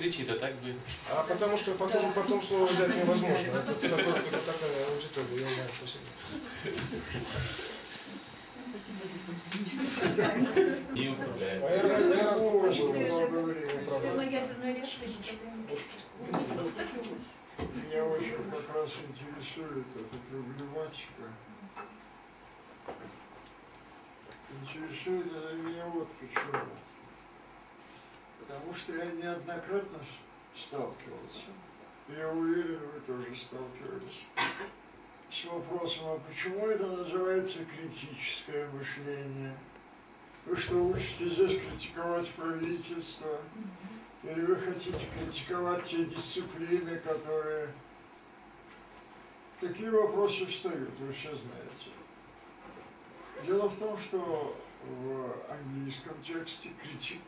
кричит, а так бы... А потому что потом слово взять невозможно. Это такая аудитория, я знаю, спасибо. Не управляет. Меня очень как раз интересует эта проблематика. Интересует она меня вот почему. Потому что я неоднократно сталкивался, я уверен, вы тоже сталкивались, с вопросом, а почему это называется критическое мышление? Вы что, учите здесь критиковать правительство? Или вы хотите критиковать те дисциплины, которые... Такие вопросы встают, вы все знаете. Дело в том, что в английском тексте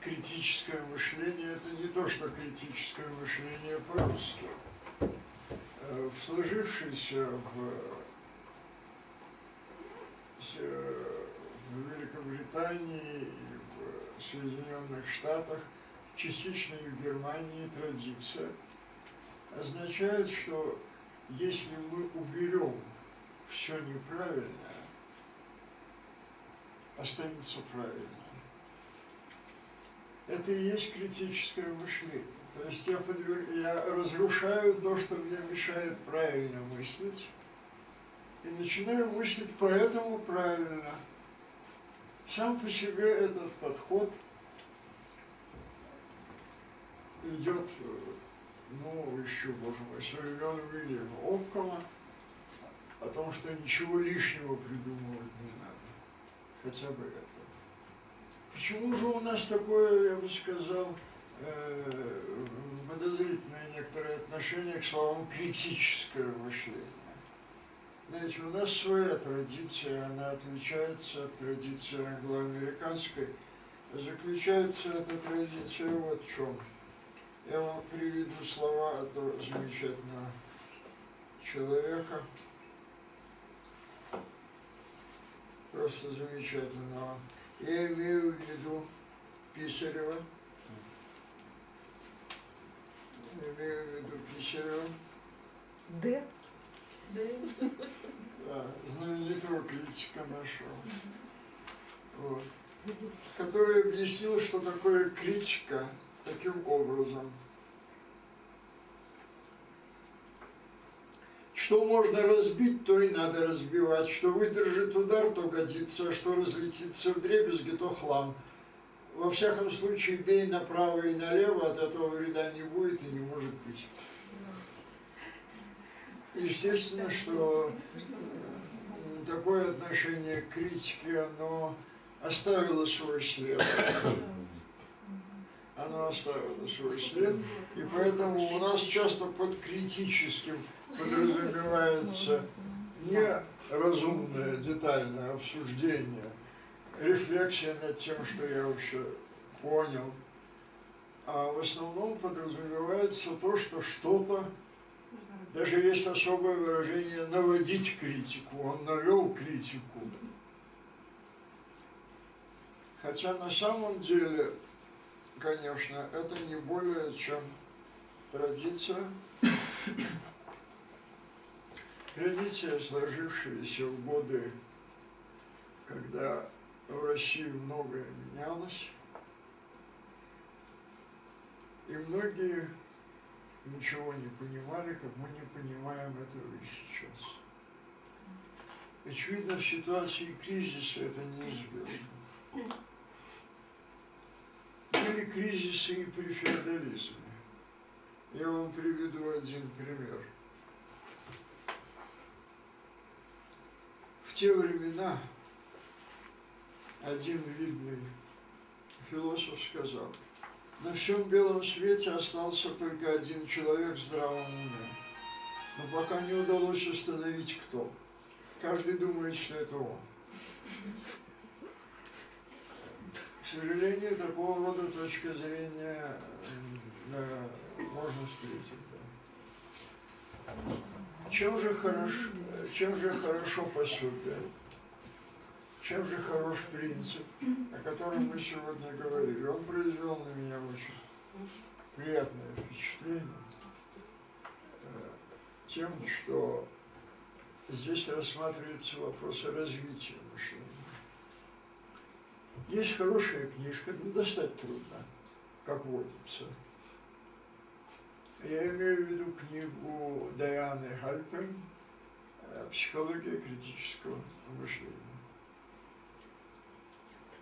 критическое мышление – это не то, что критическое мышление по-русски. В сложившейся в Великобритании и в Соединенных Штатах, частично и в Германии традиция означает, что если мы уберем все неправильное, останется правильное. Это и есть критическое мышление. То есть я разрушаю то, что мне мешает правильно мыслить, и начинаю мыслить поэтому правильно. Сам по себе этот подход идет, ну, еще, боже мой, со времен Уильяма Оккома, о том, что ничего лишнего придумывать не надо. Хотя бы это. Почему же у нас такое, я бы сказал, подозрительное некоторое отношение к словам критическое мышление? Знаете, у нас своя традиция, она отличается от традиции англоамериканской. Заключается эта традиция вот в чем. Я вам приведу слова этого замечательного человека, просто замечательного. Я имею в виду Писарева. Имею в виду Писарева. Д. Да, знаменитого критика нашего. Вот. Который объяснил, что такое критика таким образом. Что можно разбить, то и надо разбивать. Что выдержит удар, то годится, а что разлетится вдребезги, то хлам. Во всяком случае, бей направо и налево, от этого вреда не будет и не может быть. Естественно, что такое отношение к критике, оно оставило свой след. Оно оставило свой след, и поэтому у нас часто под критическим подразумевается не разумное, детальное обсуждение, рефлексия над тем, что я вообще понял, а в основном подразумевается то, что что-то, даже есть особое выражение «наводить критику», он навел критику. Хотя на самом деле, конечно, это не более чем традиция, сложившаяся в годы, когда в России многое менялось, и многие ничего не понимали, как мы не понимаем этого и сейчас. Очевидно, в ситуации кризиса это неизбежно. Были кризисы и при феодализме. Я вам приведу один пример. В те времена один видный философ сказал: на всем белом свете остался только один человек в здравом уме, но пока не удалось установить, кто. Каждый думает, что это он. К сожалению, такого рода точка зрения можно встретить. Да. Чем же хорошо пособие? Чем же хорош принцип, о котором мы сегодня говорили? Он произвел на меня очень приятное впечатление тем, что здесь рассматриваются вопросы развития мышления. Есть хорошая книжка, но достать трудно, как водится. Я имею в виду книгу Дайаны Хальперн «Психология критического мышления».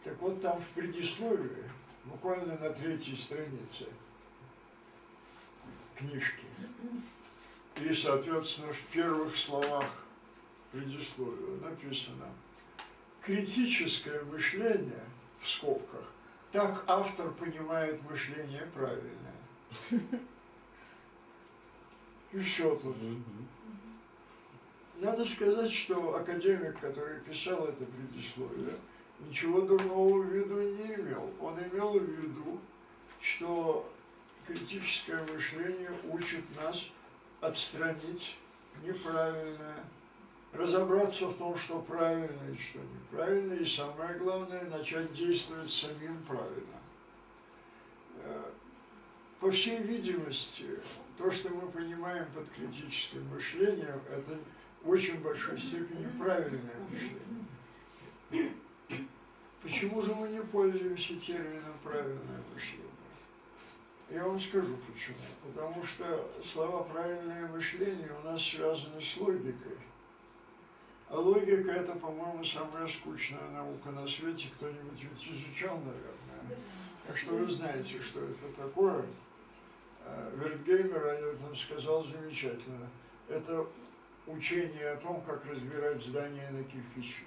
Так вот, там в предисловии, буквально на 3-й странице книжки, и, соответственно, в первых словах предисловия написано: критическое мышление, в скобках, так автор понимает мышление правильное. И все тут. Надо сказать, что академик, который писал это предисловие, ничего дурного в виду не имел. Он имел в виду, что критическое мышление учит нас отстранить неправильное, разобраться в том, что правильно и что неправильно, и самое главное, начать действовать самим правильно. По всей видимости, то, что мы понимаем под критическим мышлением, это в очень большой степени правильное мышление. Почему же мы не пользуемся термином «правильное мышление»? Я вам скажу почему. Потому что слова «правильное мышление» у нас связаны с логикой. А логика – это, по-моему, самая скучная наука на свете. Кто-нибудь ведь изучал, наверное. Так что вы знаете, что это такое. Вертгеймер об этом сказал замечательно. Это учение о том, как разбирать здания на кирпичи.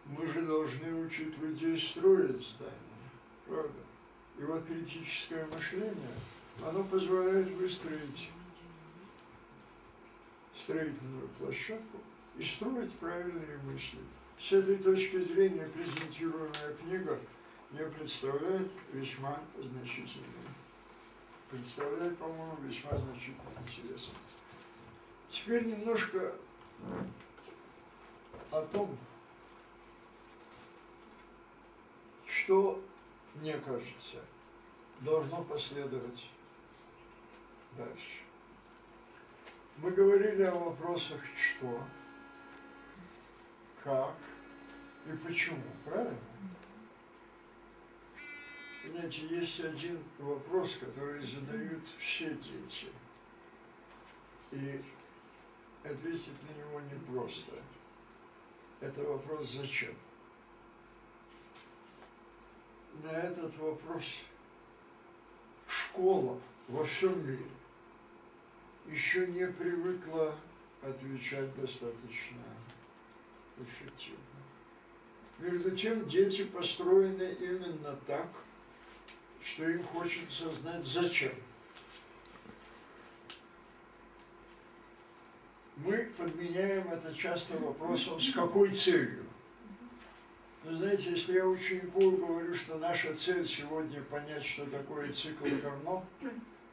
Мы же должны учить людей строить здания, правда? И вот критическое мышление, оно позволяет выстроить строительную площадку и строить правильные мысли. С этой точки зрения презентируемая книга мне представляет весьма значительный, по-моему, весьма значительный интерес. Теперь немножко о том, что, мне кажется, должно последовать дальше. Мы говорили о вопросах «что», «как» и «почему», правильно? Знаете, есть один вопрос, который задают все дети, и ответить на него непросто. Это вопрос «зачем?». На этот вопрос школа во всем мире еще не привыкла отвечать достаточно эффективно. Между тем, дети построены именно так, что им хочется знать зачем. Мы подменяем это часто вопросом «с какой целью?». Вы знаете, если я ученику говорю, что наша цель сегодня понять, что такое цикл Карно,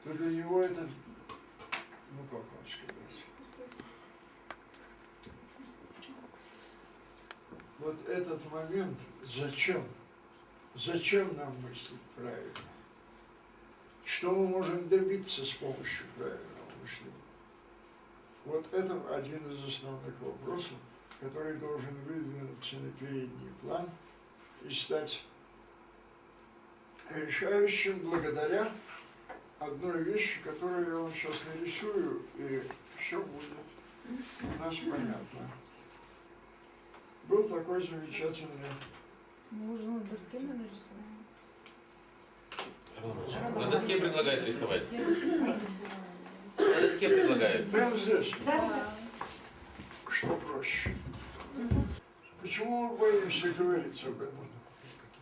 то для него это, ну как вам сказать, вот этот момент, зачем нам мыслить правильно, что мы можем добиться с помощью правильного мышления. Вот это один из основных вопросов, который должен выдвинуться на передний план и стать решающим благодаря одной вещи, которую я вам сейчас нарисую, и все будет у нас понятно. Был такой замечательный... Можно на доске нарисовать? На доске предлагают рисовать. На доске предлагают. Прямо здесь. Да. Что проще? Почему мы боимся говорить об этом?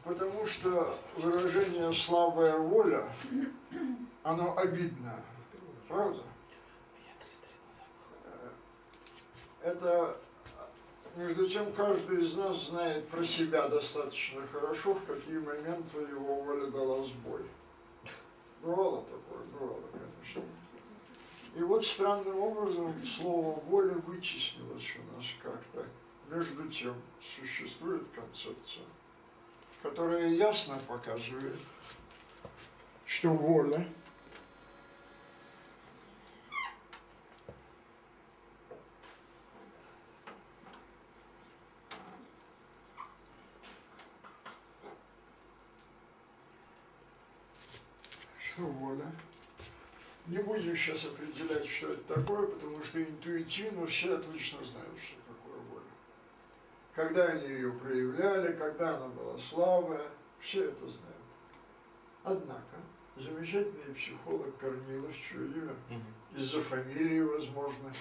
Потому что выражение «слабая воля», оно обидно, правда? Это, между тем, каждый из нас знает про себя достаточно хорошо, в какие моменты его воля дала сбой. Бывало такое, бывало, конечно. И вот странным образом слово «воля» вытеснилось у нас как-то. Между тем, существует концепция, которая ясно показывает, что воля не будем сейчас определять, что это такое, потому что интуитивно все отлично знают, что такое воля. Когда они ее проявляли, когда она была слабая, все это знают. Однако, замечательный психолог Корнилов, чье имя из-за фамилии, возможно,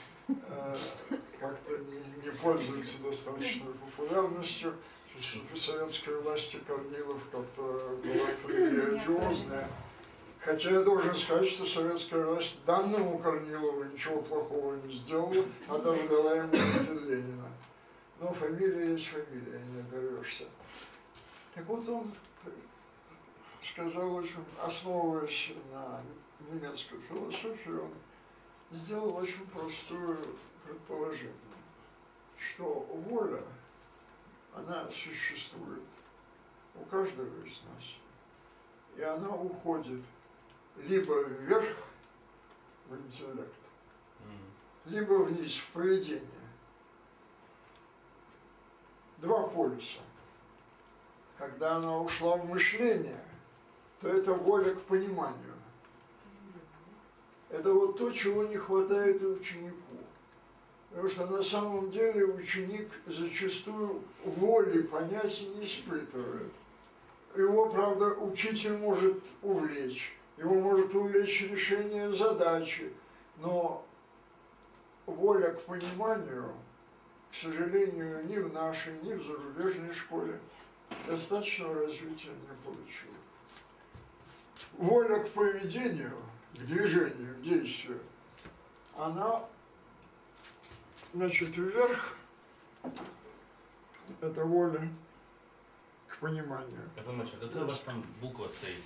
как-то не пользуется достаточной популярностью. При советской власти Корнилов как-то была фамилия одиозная. Хотя я должен сказать, что советская власть данному Корнилову ничего плохого не сделала, а даже дала ему орден Ленина. Но фамилия есть фамилия, не оторвешься. Так вот он сказал, очень, основываясь на немецкой философии, он сделал очень простое предположение, что воля, она существует у каждого из нас, и она уходит либо вверх в интеллект, либо вниз в поведение. Два полюса. Когда она ушла в мышление, то это воля к пониманию. Это вот то, чего не хватает ученику. Потому что на самом деле ученик зачастую воли понятия не испытывает. Его, правда, учитель может увлечь. Его может увлечь решение задачи, но воля к пониманию, к сожалению, ни в нашей, ни в зарубежной школе достаточного развития не получила. Воля к поведению, к движению, к действию, она, значит, вверх – это воля к пониманию. Я понимаю, а какая у вас там буква стоит?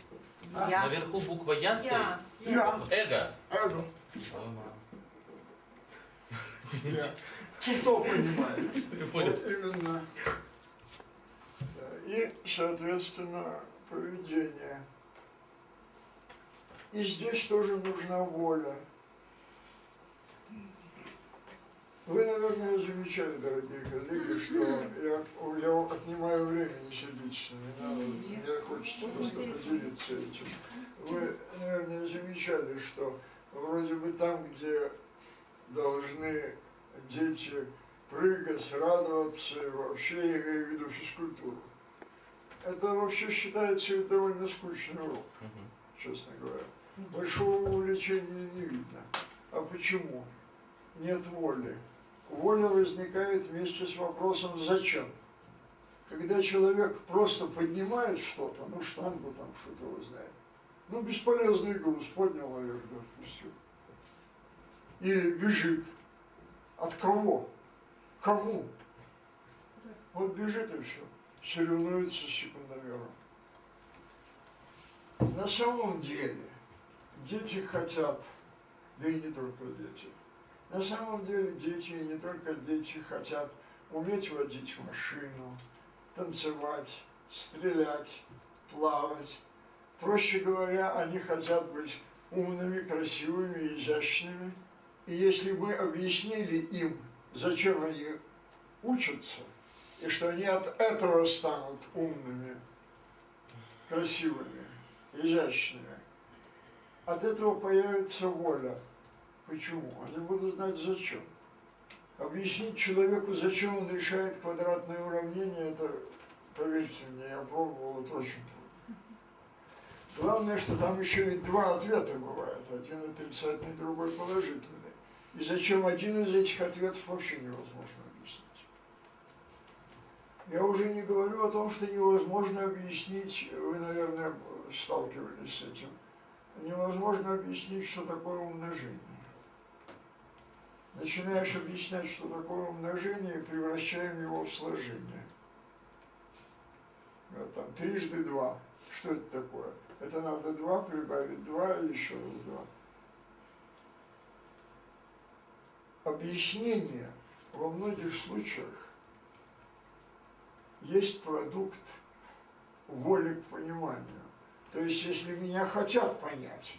Я. Наверху буква «Я» стоит? Я. Эго? Эго. Ага. Я. Кто понимает? Я понял. Вот именно. И, соответственно, поведение. И здесь тоже нужна воля. Вы, наверное, замечали, дорогие коллеги, что я отнимаю время, не сердитесь на меня, мне хочется просто поделиться этим. Вы, наверное, замечали, что вроде бы там, где должны дети прыгать, радоваться, и вообще, я имею в виду физкультуру, это вообще считается довольно скучный урок, честно говоря. Большого увлечения не видно. А почему? Нет воли. Воля возникает вместе с вопросом «зачем?». Когда человек просто поднимает что-то, ну штангу там, что-то его знает, ну бесполезный груз, поднял одежду, отпустил. Или бежит. От кого? Кому? Вот бежит и все. Соревнуется с секундомером. На самом деле дети хотят, да и не только дети, на самом деле дети, и не только дети, хотят уметь водить машину, танцевать, стрелять, плавать. Проще говоря, они хотят быть умными, красивыми, изящными. И если мы объяснили им, зачем они учатся, и что они от этого станут умными, красивыми, изящными, от этого появится воля. Почему? Они будут знать зачем. Объяснить человеку, зачем он решает квадратные уравнения, это, поверьте мне, я пробовал, это очень трудно. Главное, что там еще ведь два ответа бывает. Один отрицательный, другой положительный. И зачем один из этих ответов вообще невозможно объяснить. Я уже не говорю о том, что невозможно объяснить, вы, наверное, сталкивались с этим, невозможно объяснить, что такое умножение. Начинаешь объяснять, что такое умножение, и превращаем его в сложение. Вот там, 3 × 2. Что это такое? Это надо 2 прибавить 2 и еще раз 2. Объяснение во многих случаях есть продукт воли к пониманию. То есть, если меня хотят понять,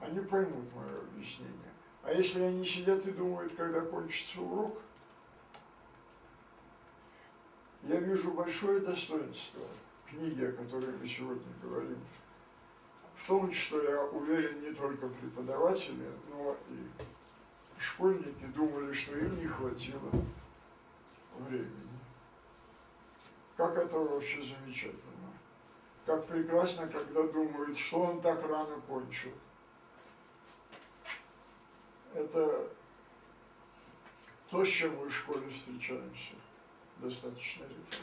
они поймут мое объяснение. А если они сидят и думают, когда кончится урок, я вижу большое достоинство книги, о которой мы сегодня говорим, в том, что я уверен, не только преподаватели, но и школьники думали, что им не хватило времени. Как это вообще замечательно. Как прекрасно, когда думают, что он так рано кончил. Это то, с чем мы в школе встречаемся достаточно редко.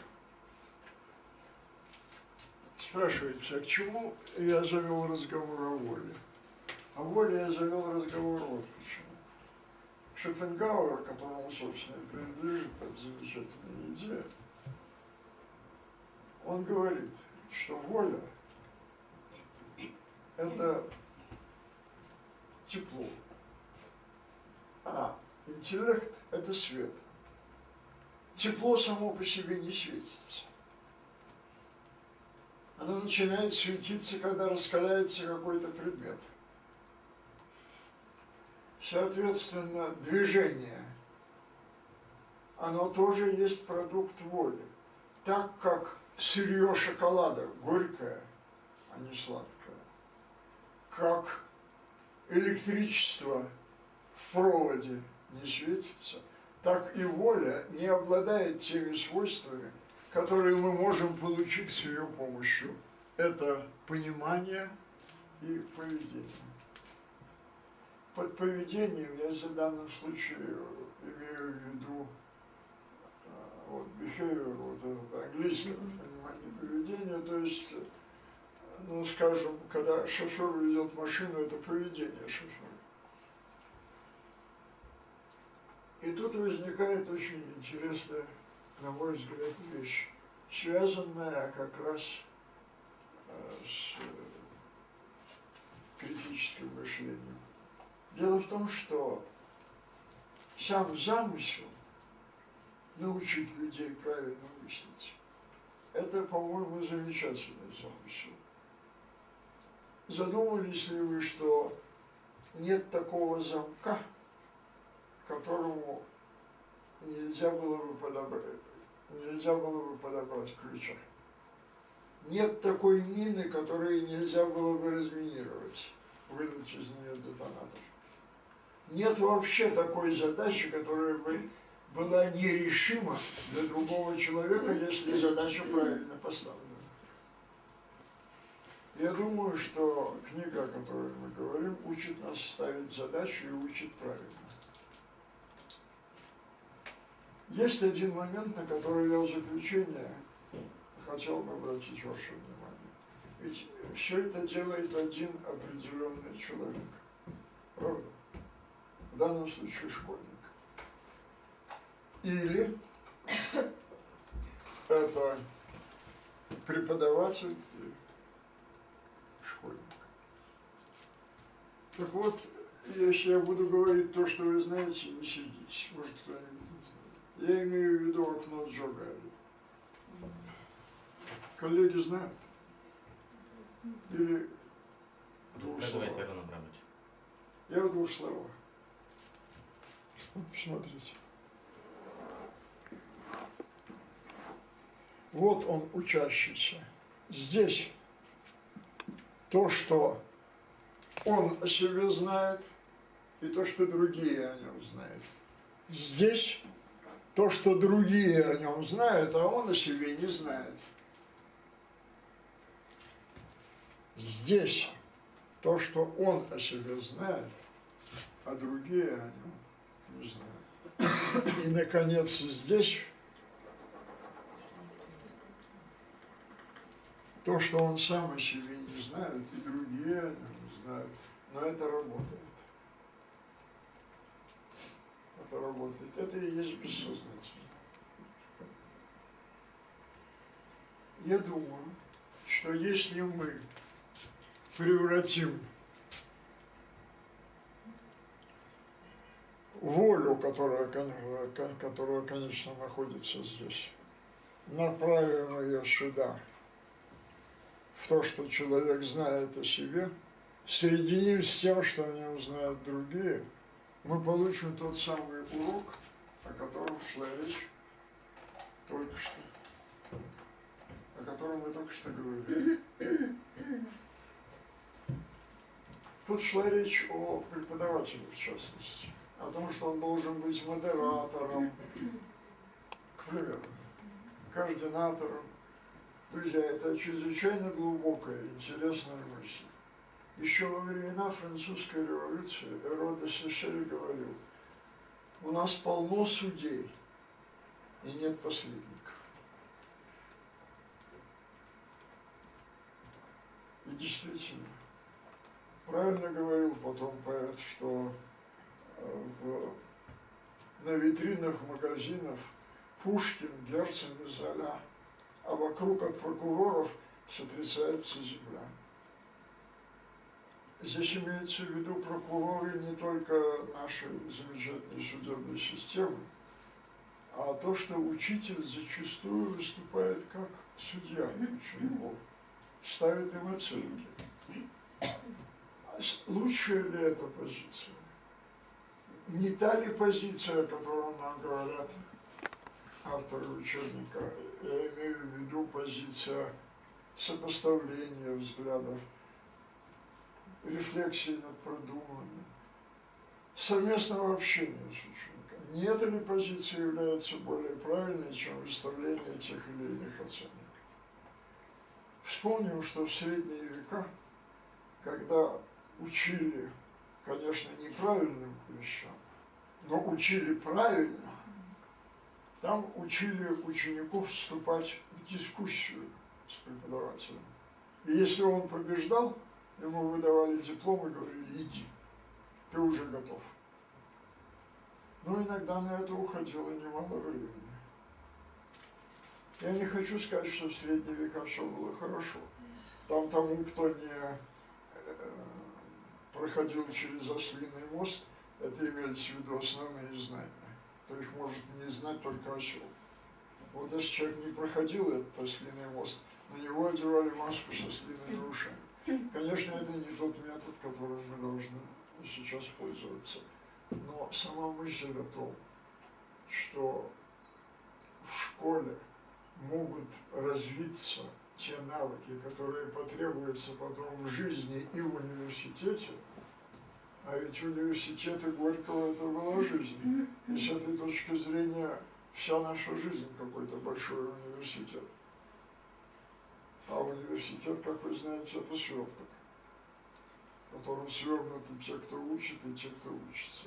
Спрашивается, а к чему я завел разговор о воле? О воле я завел разговор вот почему. Шопенгауэр, которому, собственно, принадлежит эта замечательная идея, он говорит, что воля – это тепло, а интеллект – это свет. Тепло само по себе не светится. Оно начинает светиться, когда раскаляется какой-то предмет. Соответственно, движение, оно тоже есть продукт воли. Так как сырье шоколада горькое, а не сладкое, как электричество в проводе не светится, так и воля не обладает теми свойствами, которые мы можем получить с ее помощью. Это понимание и поведение. Под поведением я в данном случае имею в виду вот behavior, вот это английское понимание поведения, то есть, ну, скажем, когда шофер ведет машину, это поведение шофера. И тут возникает очень интересная, на мой взгляд, вещь, связанная как раз с критическим мышлением. Дело в том, что сам замысел научить людей правильно мыслить, это, по-моему, замечательный замысел. Задумывались ли вы, что нет такого замка, которому нельзя было бы подобрать ключа? Нет такой мины, которую нельзя было бы разминировать, вынуть из нее детонатор. Нет вообще такой задачи, которая бы была нерешима для другого человека, если задача правильно поставлена. Я думаю, что книга, о которой мы говорим, учит нас ставить задачу и учит правильно. Есть один момент, на который я в заключение хотел бы обратить ваше внимание. Ведь все это делает один определенный человек. Правда? В данном случае школьник. Или это преподаватель и школьник. Так вот, если я буду говорить то, что вы знаете, не сердитесь. Может, кто-нибудь не знает. Я имею в виду окно Джо Гарри. Коллеги знают? Или в двух словах? Рассказывайте, Арон Абрамович. Я в двух словах. Вот, посмотрите. Вот он, учащийся. Здесь то, что он о себе знает, и то, что другие о нем знают. Здесь то, что другие о нем знают, а он о себе не знает. Здесь то, что он о себе знает, а другие о нем не знают. И, наконец, здесь то, что он сам о себе не знает, и другие о нем не знают. Но это работает. Это работает. Это и есть бессознательно. Я думаю, что если мы превратим волю, которая, конечно, находится здесь, направим ее сюда, то, что человек знает о себе, соединим с тем, что о нем знают другие, мы получим тот самый урок, о котором шла речь только что, о котором мы только что говорили. Тут шла речь о преподавателе, в частности, о том, что он должен быть модератором, к примеру, координатором. Друзья, это чрезвычайно глубокая, интересная мысль. Еще во времена французской революции Эро де Сешель говорил: у нас полно судей и нет посредников. И действительно, правильно говорил потом поэт, что на витринах магазинов Пушкин, Герцен и Золя, а вокруг от прокуроров сотрясается земля. Здесь имеется в виду прокуроры не только нашей замечательной судебной системы, а то, что учитель зачастую выступает как судья учеников, ставит им оценки. Лучшая ли эта позиция? Не та ли позиция, о которой нам говорят авторы учебника? Я имею в виду позиция сопоставления взглядов, рефлексии над продуманным, совместного общения с учеником. Не эта ли позиция является более правильной, чем выставление тех или иных оценок? Вспомним, что в средние века, когда учили, конечно, неправильным вещам, но учили правильно, там учили учеников вступать в дискуссию с преподавателем. И если он побеждал, ему выдавали диплом и говорили: иди, ты уже готов. Но иногда на это уходило немало времени. Я не хочу сказать, что в средние века все было хорошо. Там тому, кто не проходил через Ослиный мост, это имелись в виду основные знания. То их может не знать только осел. Вот если человек не проходил этот Ослиный мост, на него одевали маску со ослиными ушами. Конечно, это не тот метод, которым мы должны сейчас пользоваться. Но сама мысль о том, что в школе могут развиться те навыки, которые потребуются потом в жизни и в университете, а ведь университеты Горького это была жизнь. И с этой точки зрения вся наша жизнь какой-то большой университет. А университет, как вы знаете, это сверток, в котором свернуты те, кто учит, и те, кто учится.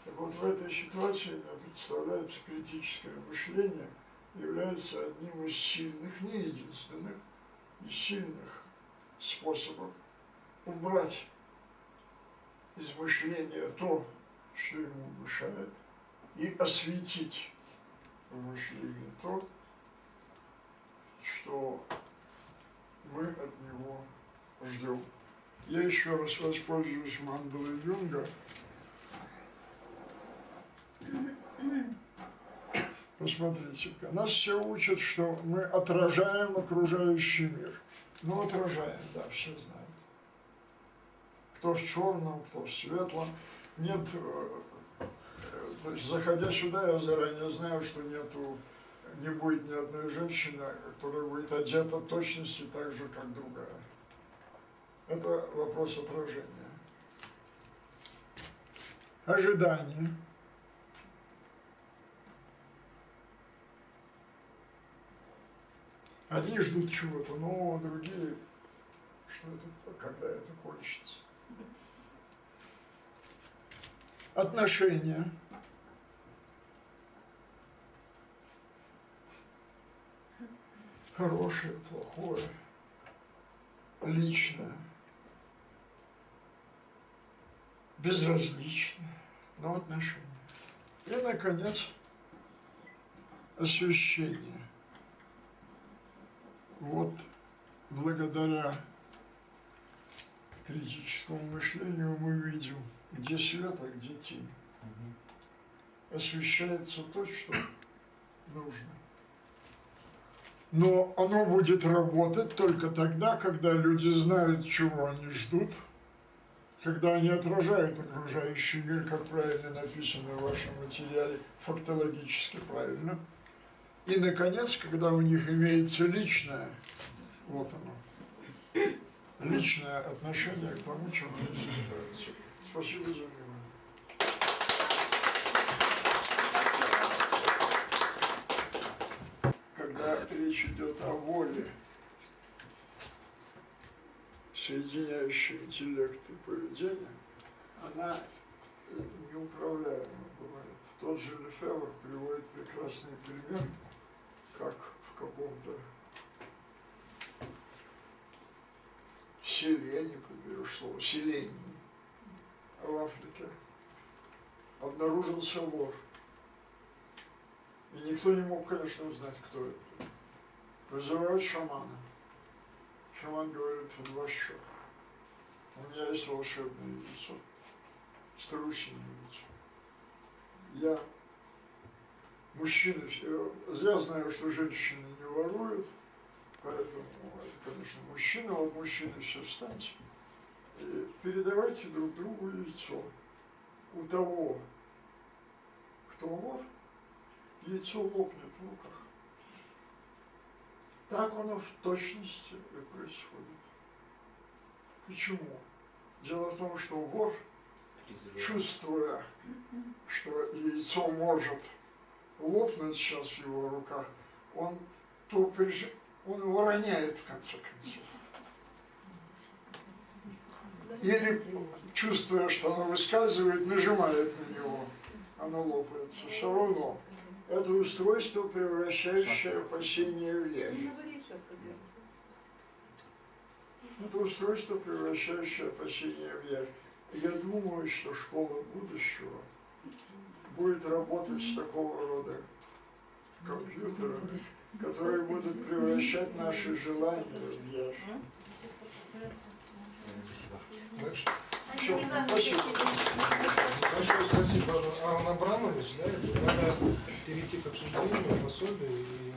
Так вот, в этой ситуации, мне представляется, критическое мышление является одним из сильных, не единственных, из сильных способов убрать из мышления то, что ему мешает, и осветить в мышлении то, что мы от него ждем. Я еще раз воспользуюсь мандалой Юнга. Посмотрите-ка, нас все учат, что мы отражаем окружающий мир. Ну, отражаем, да, все знают. Кто в черном, кто в светлом. Нет, то есть, заходя сюда, я заранее знаю, что не будет ни одной женщины, которая будет одета в точности так же, как другая. Это вопрос отражения. Ожидание. Одни ждут чего-то нового, другие, что это, когда это кончится. Отношения. Хорошее, плохое, личное, безразличное, но отношения. И, наконец, освещение. Вот благодаря критическому мышлению мы видим, где свет, а где тень. Освещается то, что нужно. Но оно будет работать только тогда, когда люди знают, чего они ждут, когда они отражают окружающий мир, как правильно написано в вашем материале, фактологически правильно. И, наконец, когда у них имеется личное, вот оно, личное отношение к тому, чем они занимаются. Спасибо за внимание. Когда речь идет о воле, соединяющей интеллект и поведение, она неуправляема бывает. Тот же Лефевр приводит прекрасный пример, как в каком-то селе, не подберешь слово, селении в Африке, обнаружился вор. И никто не мог, конечно, узнать, кто это. Вызывают шамана. Шаман говорит: в два счета. У меня есть волшебное яйцо, страусиное яйцо. Я мужчины, я знаю, что женщины не воруют, поэтому это, конечно, мужчина. Вот мужчины все встаньте и передавайте друг другу яйцо. У того, кто вор, яйцо лопнет в руках. Так оно в точности и происходит. Почему? Дело в том, что вор, чувствуя, что яйцо может лопнуть сейчас в его руках, он его роняет в конце концов. Или, чувствуя, что оно выскальзывает, нажимает на него, оно лопается. Все равно. Это устройство, превращающее опасение в явь. Это устройство, превращающее опасение в явь. Я думаю, что школа будущего будет работать с такого рода компьютерами, которые будут превращать наши желания в явь. Все, спасибо. Большое спасибо, Аарон Абрамович. Да, надо перейти к обсуждению пособия и